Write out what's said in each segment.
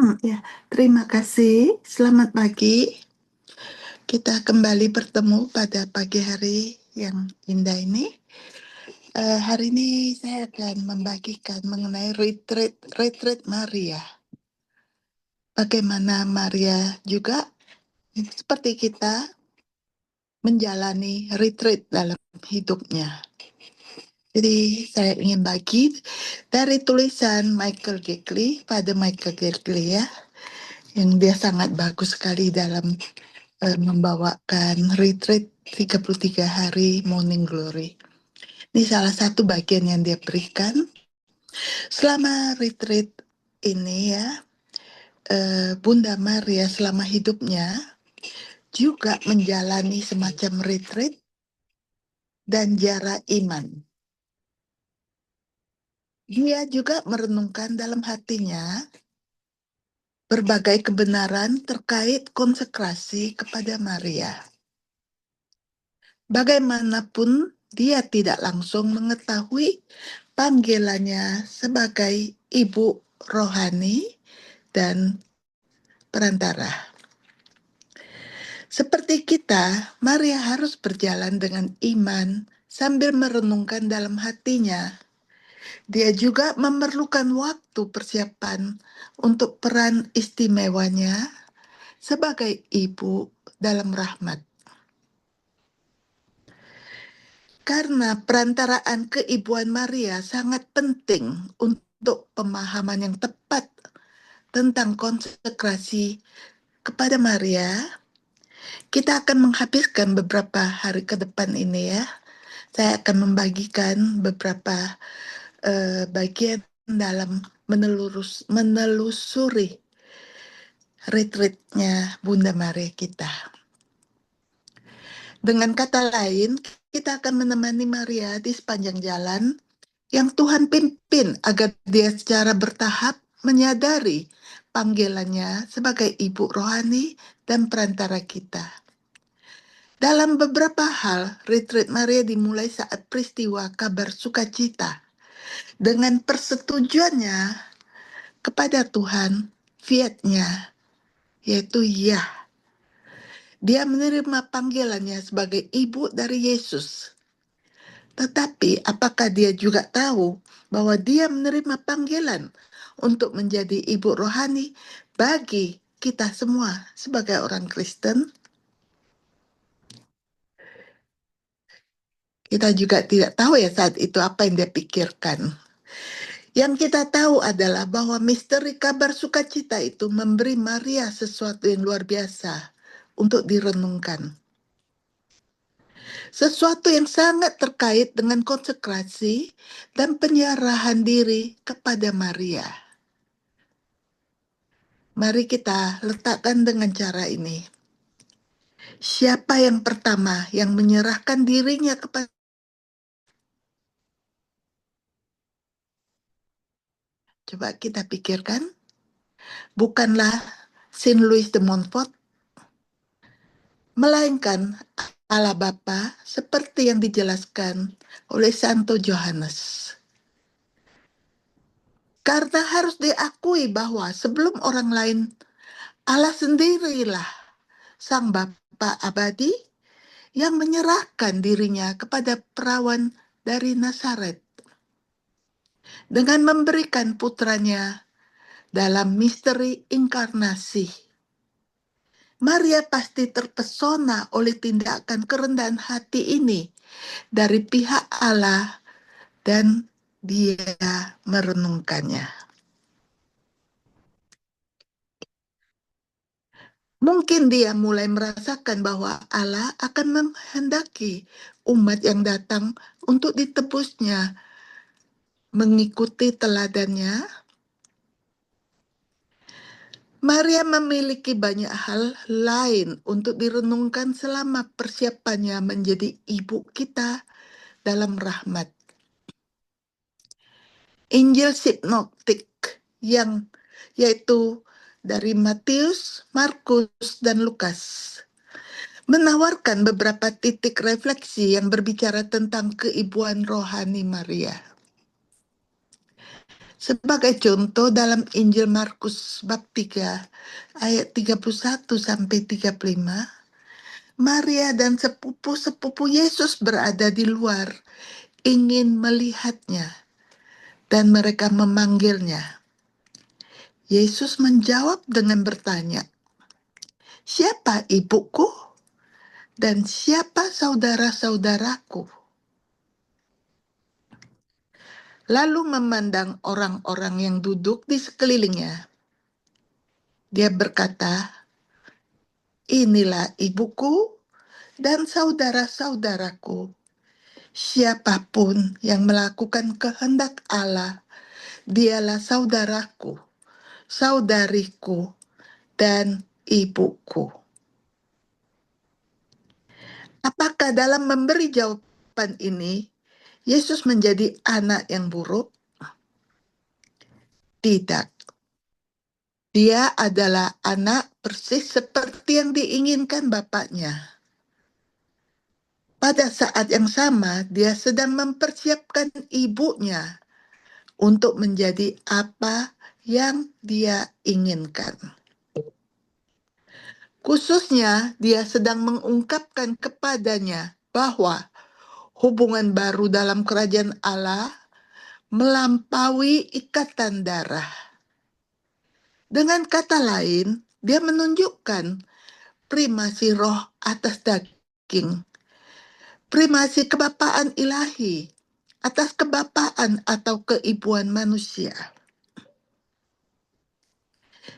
Ya, terima kasih. Selamat pagi. Kita kembali bertemu pada pagi hari yang indah ini. Hari ini saya akan membagikan mengenai retreat Maria. Bagaimana Maria juga seperti kita menjalani retreat dalam hidupnya. Jadi saya ingin bagi dari tulisan Michael Gickley pada Michael Gickley ya, yang dia sangat bagus sekali dalam membawakan retreat 33 hari Morning Glory. Ini salah satu bagian yang dia berikan. Selama retreat ini ya, Bunda Maria selama hidupnya juga menjalani semacam retreat dan jara iman. Dia juga merenungkan dalam hatinya berbagai kebenaran terkait konsekrasi kepada Maria. Bagaimanapun dia tidak langsung mengetahui panggilannya sebagai ibu rohani dan perantara. Seperti kita, Maria harus berjalan dengan iman sambil merenungkan dalam hatinya. Dia juga memerlukan waktu persiapan untuk peran istimewanya sebagai ibu dalam rahmat. Karena perantaraan keibuan Maria sangat penting untuk pemahaman yang tepat tentang konsekrasi kepada Maria, kita akan menghabiskan beberapa hari ke depan ini ya. Saya akan membagikan beberapa bagian dalam menelusuri retreatnya Bunda Maria kita. Dengan kata lain, kita akan menemani Maria di sepanjang jalan yang Tuhan pimpin agar dia secara bertahap menyadari panggilannya sebagai ibu rohani dan perantara kita. Dalam beberapa hal, retreat Maria dimulai saat peristiwa kabar sukacita dengan persetujuannya kepada Tuhan, fiat-nya, yaitu ya. Dia menerima panggilannya sebagai ibu dari Yesus. Tetapi apakah dia juga tahu bahwa dia menerima panggilan untuk menjadi ibu rohani bagi kita semua sebagai orang Kristen? Kita juga tidak tahu ya saat itu apa yang dia pikirkan. Yang kita tahu adalah bahwa misteri kabar sukacita itu memberi Maria sesuatu yang luar biasa untuk direnungkan. Sesuatu yang sangat terkait dengan konsekrasi dan penyerahan diri kepada Maria. Mari kita letakkan dengan cara ini. Siapa yang pertama yang menyerahkan dirinya kepada? Coba kita pikirkan. Bukanlah Saint Louis de Montfort, melainkan Allah Bapa seperti yang dijelaskan oleh Santo Johannes. Karena harus diakui bahwa sebelum orang lain, Allah sendirilah Sang Bapa abadi yang menyerahkan dirinya kepada perawan dari Nazaret dengan memberikan putranya dalam misteri inkarnasi. Maria pasti terpesona oleh tindakan kerendahan hati ini dari pihak Allah dan dia merenungkannya. Mungkin dia mulai merasakan bahwa Allah akan menghendaki umat yang datang untuk ditebusnya mengikuti teladannya. Maria memiliki banyak hal lain untuk direnungkan selama persiapannya menjadi ibu kita dalam rahmat. Injil sinoptik yang yaitu dari Matius, Markus, dan Lukas menawarkan beberapa titik refleksi yang berbicara tentang keibuan rohani Maria. Sebagai contoh dalam Injil Markus bab 3 ayat 31 sampai 35, Maria dan sepupu-sepupu Yesus berada di luar ingin melihatnya dan mereka memanggilnya. Yesus menjawab dengan bertanya, "Siapa ibuku dan siapa saudara-saudaraku?" Lalu memandang orang-orang yang duduk di sekelilingnya. Dia berkata, "Inilah ibuku dan saudara-saudaraku. Siapapun yang melakukan kehendak Allah, dialah saudaraku, saudariku, dan ibuku." Apakah dalam memberi jawaban ini, Yesus menjadi anak yang buruk? Tidak. Dia adalah anak persis seperti yang diinginkan bapaknya. Pada saat yang sama, dia sedang mempersiapkan ibunya untuk menjadi apa yang dia inginkan. Khususnya, dia sedang mengungkapkan kepadanya bahwa hubungan baru dalam kerajaan Allah melampaui ikatan darah. Dengan kata lain, dia menunjukkan primasi roh atas daging, primasi kebapaan ilahi atas kebapaan atau keibuan manusia.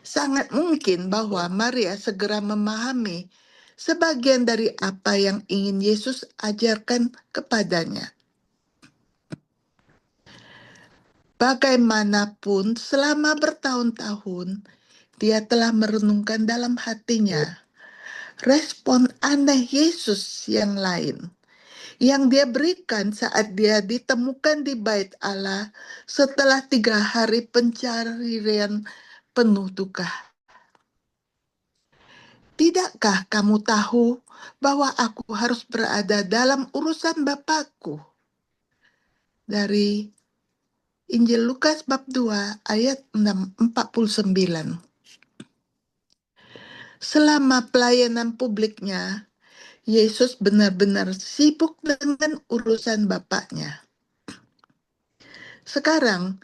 Sangat mungkin bahwa Maria segera memahami sebagian dari apa yang ingin Yesus ajarkan kepadanya. Bagaimanapun, selama bertahun-tahun, dia telah merenungkan dalam hatinya respon aneh Yesus yang lain yang dia berikan saat dia ditemukan di bait Allah setelah 3 hari pencarian penuh duka. "Tidakkah kamu tahu bahwa aku harus berada dalam urusan Bapakku?" Dari Injil Lukas bab 2 ayat 49. Selama pelayanan publiknya, Yesus benar-benar sibuk dengan urusan Bapaknya. Sekarang,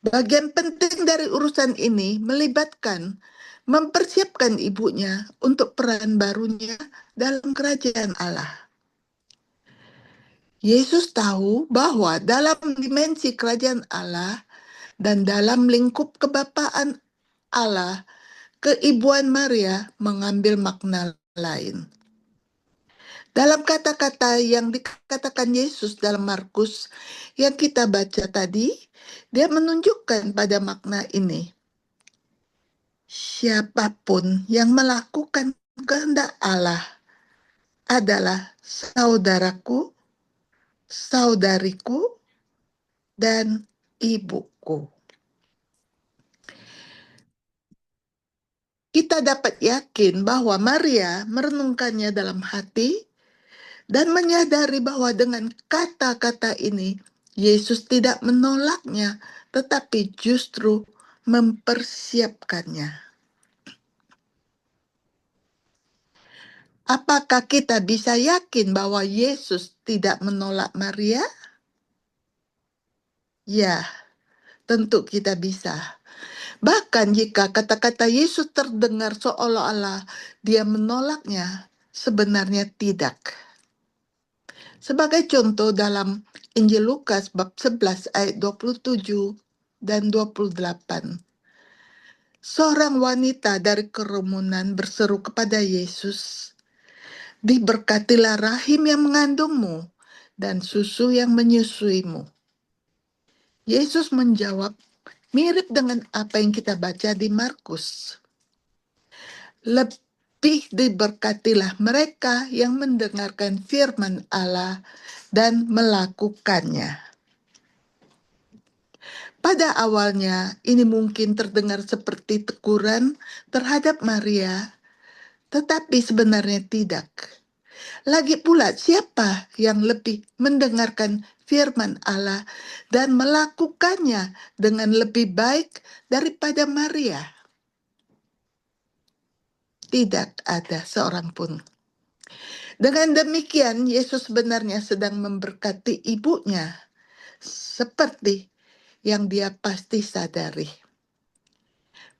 bagian penting dari urusan ini melibatkan mempersiapkan ibunya untuk peran barunya dalam kerajaan Allah. Yesus tahu bahwa dalam dimensi kerajaan Allah dan dalam lingkup kebapaan Allah, keibuan Maria mengambil makna lain. Dalam kata-kata yang dikatakan Yesus dalam Markus yang kita baca tadi, dia menunjukkan pada makna ini. Siapapun yang melakukan kehendak Allah adalah saudaraku, saudariku, dan ibuku. Kita dapat yakin bahwa Maria merenungkannya dalam hati dan menyadari bahwa dengan kata-kata ini, Yesus tidak menolaknya, tetapi justru mempersiapkannya. Apakah kita bisa yakin bahwa Yesus tidak menolak Maria? Ya, tentu kita bisa. Bahkan jika kata-kata Yesus terdengar seolah-olah dia menolaknya, sebenarnya tidak. Sebagai contoh dalam Injil Lukas bab 11 ayat 27 dan 28. Seorang wanita dari kerumunan berseru kepada Yesus, "Diberkatilah rahim yang mengandungmu dan susu yang menyusuimu." Yesus menjawab, mirip dengan apa yang kita baca di Markus. "Lebih diberkatilah mereka yang mendengarkan firman Allah dan melakukannya." Pada awalnya, ini mungkin terdengar seperti teguran terhadap Maria, tetapi sebenarnya tidak. Lagi pula, siapa yang lebih mendengarkan firman Allah dan melakukannya dengan lebih baik daripada Maria. Tidak ada seorang pun. Dengan demikian, Yesus sebenarnya sedang memberkati ibunya seperti yang dia pasti sadari.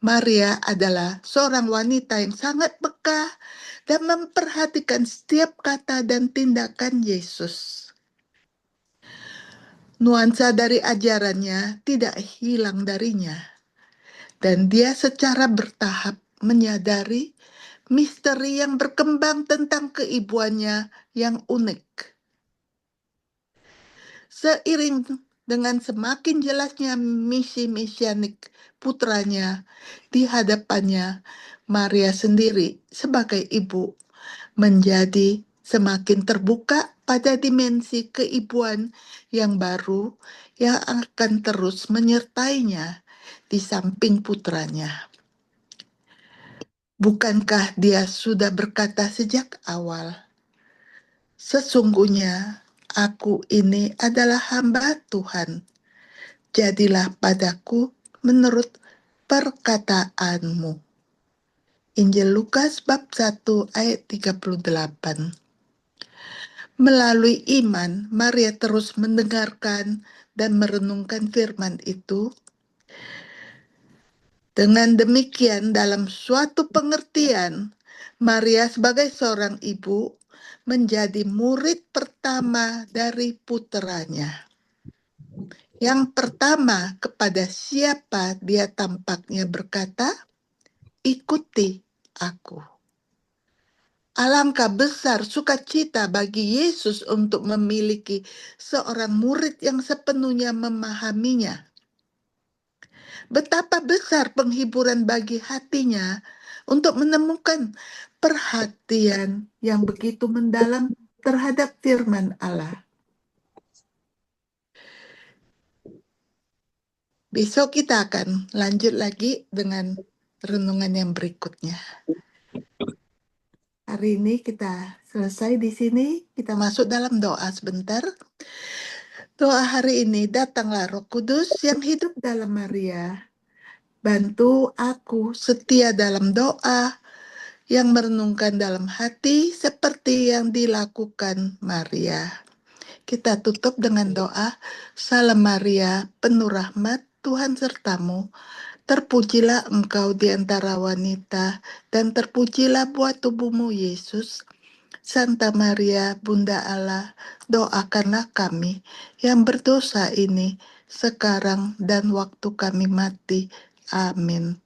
Maria adalah seorang wanita yang sangat peka dan memperhatikan setiap kata dan tindakan Yesus. Nuansa dari ajarannya tidak hilang darinya, dan dia secara bertahap menyadari misteri yang berkembang tentang keibuannya yang unik. Seiring dengan semakin jelasnya misi mesianik putranya di hadapannya, Maria sendiri sebagai ibu menjadi semakin terbuka pada dimensi keibuan yang baru yang akan terus menyertainya di samping putranya. Bukankah dia sudah berkata sejak awal, "Sesungguhnya aku ini adalah hamba Tuhan. Jadilah padaku menurut perkataanmu." Injil Lukas bab 1 ayat 38. Melalui iman, Maria terus mendengarkan dan merenungkan firman itu. Dengan demikian, dalam suatu pengertian, Maria sebagai seorang ibu menjadi murid pertama dari puteranya. Yang pertama, kepada siapa dia tampaknya berkata, "Ikuti aku." Alangkah besar sukacita bagi Yesus untuk memiliki seorang murid yang sepenuhnya memahaminya. Betapa besar penghiburan bagi hatinya untuk menemukan perhatian yang begitu mendalam terhadap firman Allah. Besok kita akan lanjut lagi dengan renungan yang berikutnya. Hari ini kita selesai di sini, kita masuk dalam doa sebentar. Doa hari ini, datanglah Roh Kudus yang hidup dalam Maria. Bantu aku setia dalam doa, yang merenungkan dalam hati seperti yang dilakukan Maria. Kita tutup dengan doa, Salam Maria, penuh rahmat, Tuhan sertamu. Terpujilah engkau di antara wanita, dan terpujilah buah tubuhmu Yesus. Santa Maria, Bunda Allah, doakanlah kami yang berdosa ini, sekarang dan waktu kami mati. Amin.